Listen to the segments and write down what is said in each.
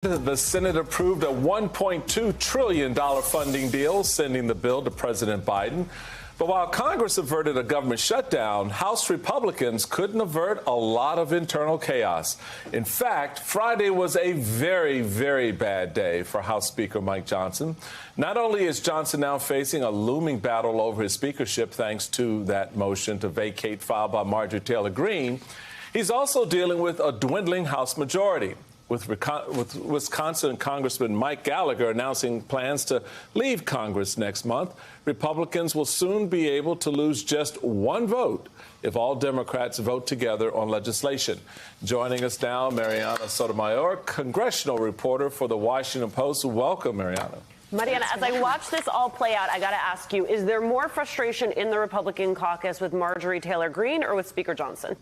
The Senate approved a $1.2 trillion funding deal, sending the bill to President Biden. But while Congress averted a government shutdown, House Republicans couldn't avert a lot of internal chaos. In fact, Friday was a very, very bad day for House Speaker Mike Johnson. Not only is Johnson now facing a looming battle over his speakership thanks to that motion to vacate filed by Marjorie Taylor Greene, he's also dealing with a dwindling House majority, with Wisconsin Congressman Mike Gallagher announcing plans to leave Congress next month. Republicans will soon be able to lose just one vote if all Democrats vote together on legislation. Joining us now, Mariana Sotomayor, congressional reporter for The Washington Post. Welcome, Mariana. Mariana, as I watch this all play out, I got to ask you, is there more frustration in the Republican caucus with Marjorie Taylor Greene or with Speaker Johnson?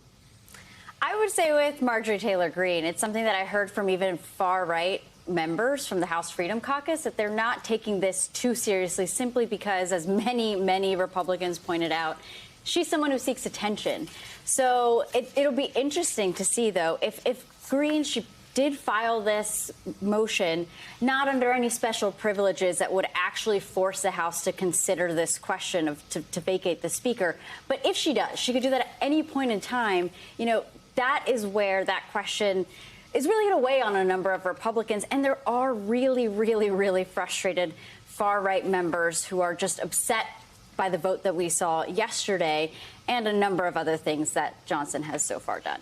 I would say with Marjorie Taylor Greene, it's something that I heard from even far-right members from the House Freedom Caucus, that they're not taking this too seriously simply because, as many Republicans pointed out, she's someone who seeks attention. So it'll be interesting to see, though, if Greene, she did file this motion not under any special privileges that would actually force the House to consider this question of to vacate the speaker. But if she does, she could do that at any point in time. You know, that is where that question is really going to weigh on a number of Republicans. And there are really frustrated far-right members who are just upset by the vote that we saw yesterday and a number of other things that Johnson has so far done.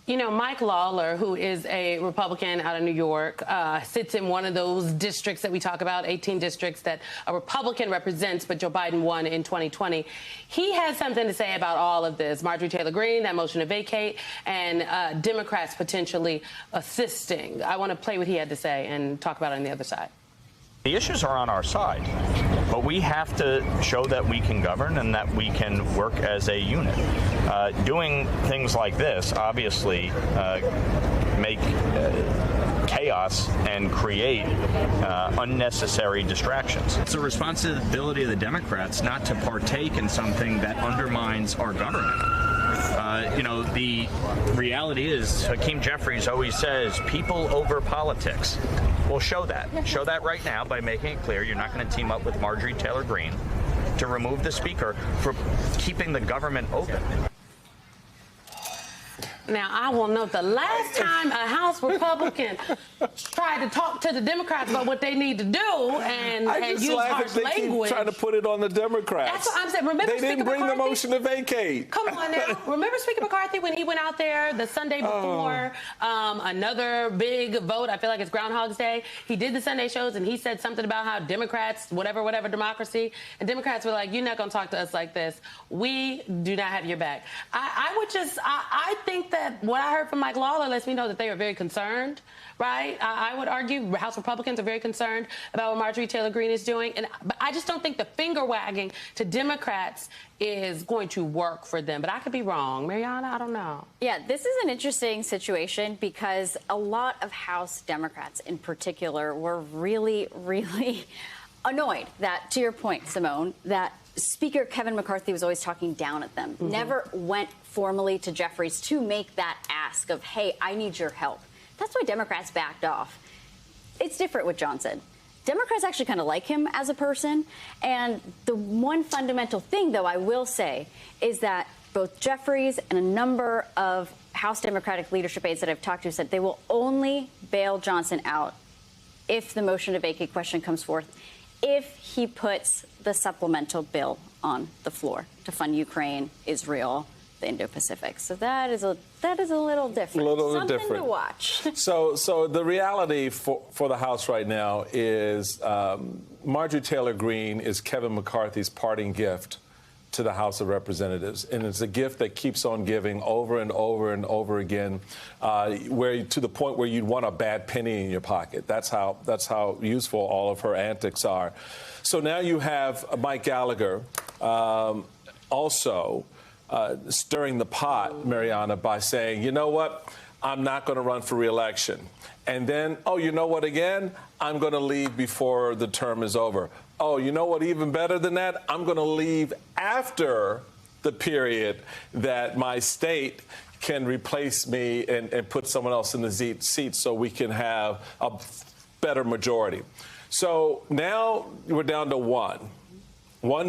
You know, Mike Lawler, who is a Republican out of New York, sits in one of those districts that we talk about, 18 districts that a Republican represents, but Joe Biden won in 2020. He has something to say about all of this. Marjorie Taylor Greene, that motion to vacate, and Democrats potentially assisting. I want to play what he had to say and talk about it on the other side. The issues are on our side, but we have to show that we can govern and that we can work as a unit. Doing things like this obviously make chaos and create unnecessary distractions. It's the responsibility of the Democrats not to partake in something that undermines our government. You know, the reality is, Hakeem Jeffries always says, people over politics. Well, show that. Show that right now by making it clear you're not going to team up with Marjorie Taylor Greene to remove the speaker for keeping the government open. Now, I will note the last time a House Republican tried to talk to the Democrats about what they need to do and use harsh language. Keep trying to put it on the Democrats. That's what I'm saying. Remember, they didn't bring the motion to vacate. Come on now. Remember Speaker McCarthy when he went out there the Sunday before another big vote? I feel like it's Groundhog's Day. He did the Sunday shows and he said something about how Democrats, whatever democracy, and Democrats were like, you're not going to talk to us like this. We do not have your back. I think that what I heard from Mike Lawler lets me know that they are very concerned, right? I would argue House Republicans are very concerned about what Marjorie Taylor Greene is doing. But I just don't think the finger wagging to Democrats is going to work for them. But I could be wrong. Mariana, I don't know. Yeah, this is an interesting situation because a lot of House Democrats in particular were really annoyed that, to your point, Simone, that Speaker Kevin McCarthy was always talking down at them, never went formally to Jeffries to make that ask of, hey, I need your help. That's why Democrats backed off. It's different with Johnson. Democrats actually kind of like him as a person. And the one fundamental thing, though, I will say, is that both Jeffries and a number of House Democratic leadership aides that I've talked to said they will only bail Johnson out if the motion to vacate question comes forth, if he puts the supplemental bill on the floor to fund Ukraine, Israel, the Indo-Pacific. So that is a little different. Something to watch. So the reality for the House right now is Marjorie Taylor Greene is Kevin McCarthy's parting gift to the House of Representatives, and it's a gift that keeps on giving over and over again, where to the point where you'd want a bad penny in your pocket. That's how useful all of her antics are. So now you have Mike Gallagher also stirring the pot, Mariana, by saying, you know what, I'm not going to run for re-election. And then, oh, you know what, again, I'm going to leave before the term is over. Oh, you know what, even better than that, I'm going to leave after the period that my state can replace me and put someone else in the seat so we can have a better majority. So now we're down to one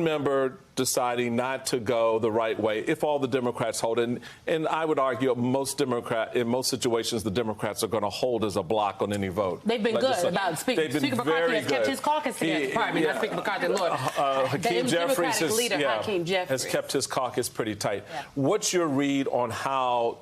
member deciding not to go the right way if all the Democrats hold it. And I would argue in most situations, the Democrats are going to hold as a block on any vote. They've been good about speaking. Speaker McCarthy has kept his caucus together. Pardon me, not Speaker McCarthy, Lord. Hakeem Jeffries Hakeem Jeffries has kept his caucus pretty tight. Yeah. What's your read on how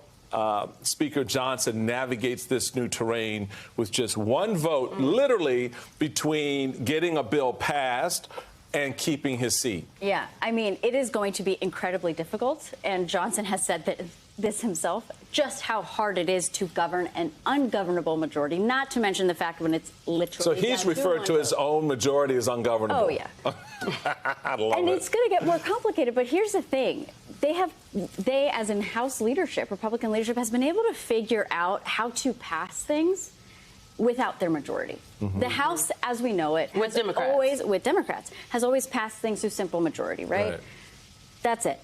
Speaker Johnson navigates this new terrain with just one vote, literally between getting a bill passed and keeping his seat? Yeah, I mean, it is going to be incredibly difficult, and Johnson has said that this himself, just how hard it is to govern an ungovernable majority, not to mention the fact when it's literally. So he's referred to his own majority as ungovernable. Oh, yeah. I love and it. It's going to get more complicated, but here's the thing. They, as in House leadership, Republican leadership, has been able to figure out how to pass things without their majority. The House, as we know it, with Democrats, has always passed things through simple majority, right? That's it.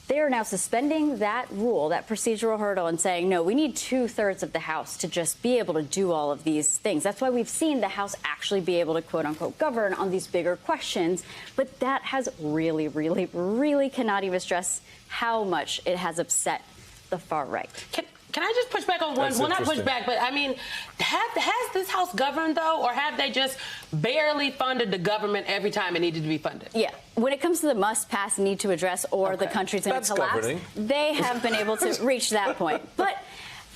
They are now suspending that rule, that procedural hurdle, and saying, no, we need 2/3 of the House to just be able to do all of these things. That's why we've seen the House actually be able to, quote unquote, govern on these bigger questions. But that has really, really, really cannot even stress how much it has upset the far right. Can I just push back on one? Well, not push back, but I mean, has this House governed, though, or have they just barely funded the government every time it needed to be funded? Yeah. When it comes to the must-pass, need to address, or the country's going to collapse, they have been able to reach that point. But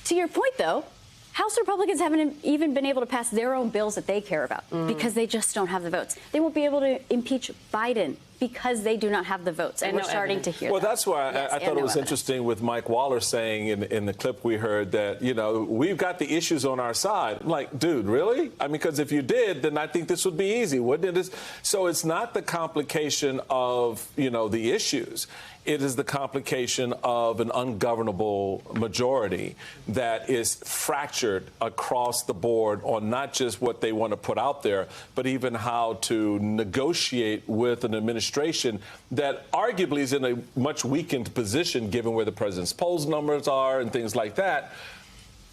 to your point, though, House Republicans haven't even been able to pass their own bills that they care about because they just don't have the votes. They won't be able to impeach Biden because they do not have the votes. And we're starting to hear that. Well, that's why I thought it was interesting with Mike Waller saying in the clip we heard that, you know, we've got the issues on our side. I'm like, dude, really? I mean, because if you did, then I think this would be easy, wouldn't it? So it's not the complication of, you know, the issues. It is the complication of an ungovernable majority that is fractured across the board on not just what they want to put out there, but even how to negotiate with an administration that arguably is in a much weakened position given where the president's polls numbers are and things like that.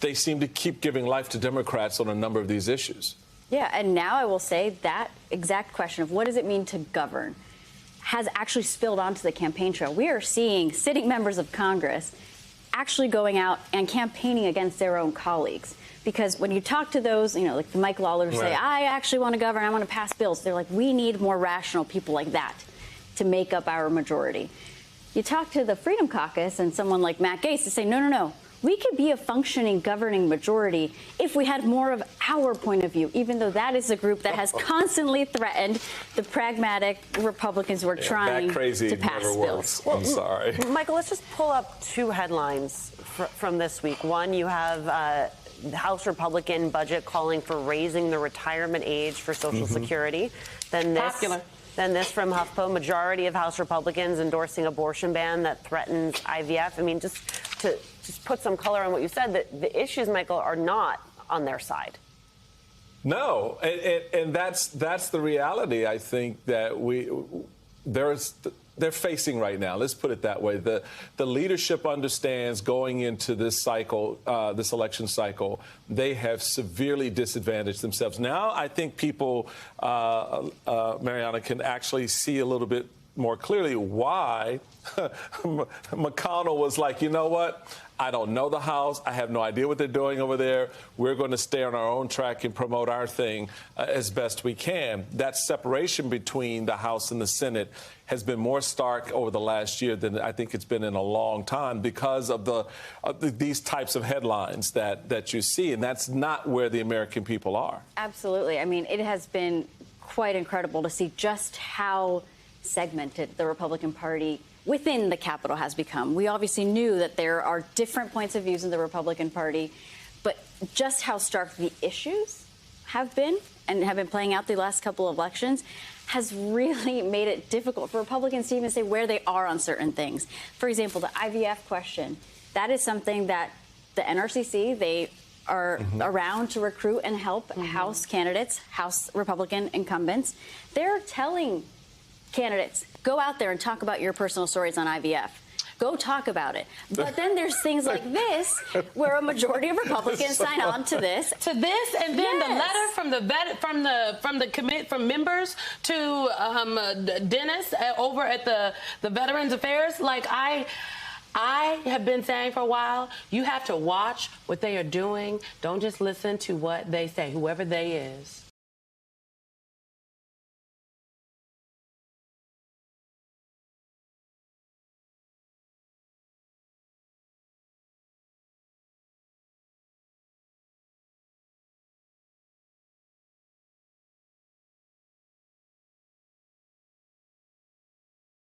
They seem to keep giving life to Democrats on a number of these issues. Yeah, and now I will say that exact question of what does it mean to govern has actually spilled onto the campaign trail. We are seeing sitting members of Congress actually going out and campaigning against their own colleagues. Because when you talk to those, you know, like the Mike Lawlers say, I actually want to govern, I want to pass bills. They're like, we need more rational people like that to make up our majority. You talk to the Freedom Caucus and someone like Matt Gaetz to say, no, no, no. We could be a functioning governing majority if we had more of our point of view, even though that is a group that has constantly threatened the pragmatic Republicans who are trying to pass bills. I'm sorry. Michael, let's just pull up two headlines from this week. One, you have the House Republican budget calling for raising the retirement age for Social Security. Then this from HuffPo, majority of House Republicans endorsing abortion ban that threatens IVF. I mean, just to put some color on what you said, that the issues, Michael, are not on their side. No, and that's the reality. I think that they're facing right now. Let's put it that way. The leadership understands going into this cycle, this election cycle, they have severely disadvantaged themselves. Now I think people, Mariana, can actually see a little bit more clearly why McConnell was like, you know what? I don't know the House. I have no idea what they're doing over there. We're going to stay on our own track and promote our thing as best we can. That separation between the House and the Senate has been more stark over the last year than I think it's been in a long time because of these types of headlines that you see. And that's not where the American people are. Absolutely. I mean, it has been quite incredible to see just how segmented the Republican Party within the Capitol has become. We obviously knew that there are different points of views in the Republican Party, but just how stark the issues have been and have been playing out the last couple of elections has really made it difficult for Republicans to even say where they are on certain things. For example, the IVF question, that is something that the NRCC, they are around to recruit and help House candidates, House Republican incumbents. They're telling candidates, go out there and talk about your personal stories on IVF. Go talk about it. But then there's things like this, where a majority of Republicans sign on to this. And then the letter from members to Dennis over at the Veterans Affairs. Like I have been saying for a while, you have to watch what they are doing. Don't just listen to what they say, whoever they is.